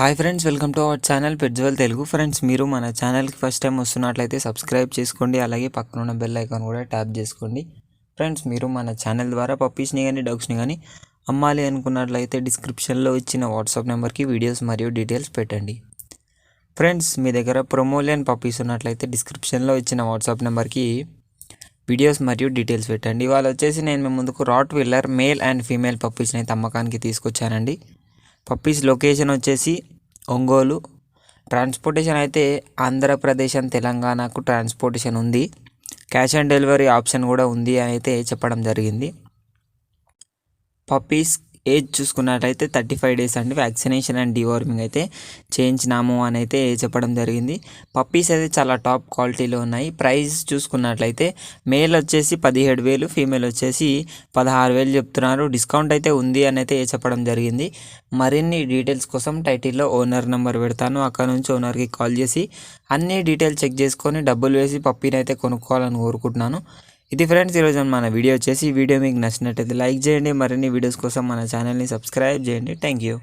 Hi friends, welcome to our channel పెట్జ్వల్ Telugu. Friends, మీరు మన ఛానల్కి ఫస్ట్ టైం వస్తున్నట్లయితే సబ్స్క్రైబ్ చేసుకోండి, అలాగే పక్కన ఉన్న బెల్ ఐకాన్ కూడా ట్యాప్ చేసుకోండి. ఫ్రెండ్స్, మీరు మన ఛానల్ ద్వారా పప్పీస్ని కానీ డాగ్స్ని కానీ అమ్మాలి అనుకున్నట్లయితే డిస్క్రిప్షన్లో ఇచ్చిన వాట్సాప్ నెంబర్కి వీడియోస్ మరియు డీటెయిల్స్ పెట్టండి. ఫ్రెండ్స్, మీ దగ్గర ప్రొమోలియన్ పప్పీస్ ఉన్నట్లయితే డిస్క్రిప్షన్లో ఇచ్చిన వాట్సాప్ నెంబర్కి వీడియోస్ మరియు డీటెయిల్స్ పెట్టండి. ఇవాళ వచ్చేసి నేను మీ ముందుకు rot wheeler male and female పప్పీస్ని అయితే అమ్మకానికి తీసుకొచ్చానండి. పప్పీస్ లొకేషన్ వచ్చేసి ఒంగోలు. ట్రాన్స్పోర్టేషన్ అయితే ఆంధ్రప్రదేశ్ అండ్ తెలంగాణకు ట్రాన్స్పోర్టేషన్ ఉంది. క్యాష్ ఆన్ డెలివరీ ఆప్షన్ కూడా ఉంది అని అయితే చెప్పడం జరిగింది. పప్పీస్ ఏజ్ చూసుకున్నట్లయితే 35 days అండి. వ్యాక్సినేషన్ అండ్ డివార్మింగ్ అయితే చేయించినాము అని అయితే చెప్పడం జరిగింది. పప్పీస్ అయితే చాలా టాప్ క్వాలిటీలో ఉన్నాయి. ప్రైస్ చూసుకున్నట్లయితే మేల్ వచ్చేసి 17,000, ఫీమేల్ వచ్చేసి 16,000 చెప్తున్నారు. డిస్కౌంట్ అయితే ఉంది అని అయితే చెప్పడం జరిగింది. మరిన్ని డీటెయిల్స్ కోసం టైటిల్లో ఓనర్ నెంబర్ పెడతాను. అక్కడ నుంచి ఓనర్కి కాల్ చేసి అన్ని డీటెయిల్స్ చెక్ చేసుకొని డబ్బులు వేసి పప్పీని అయితే కొనుక్కోవాలని కోరుకుంటున్నాను. ఇది ఫ్రెండ్స్, ఈరోజు మన వీడియో వచ్చేసి. ఈ వీడియో మీకు నచ్చినట్టయితే లైక్ చేయండి. మరిన్ని వీడియోస్ కోసం మన ఛానల్ని సబ్స్క్రైబ్ చేయండి. Thank you.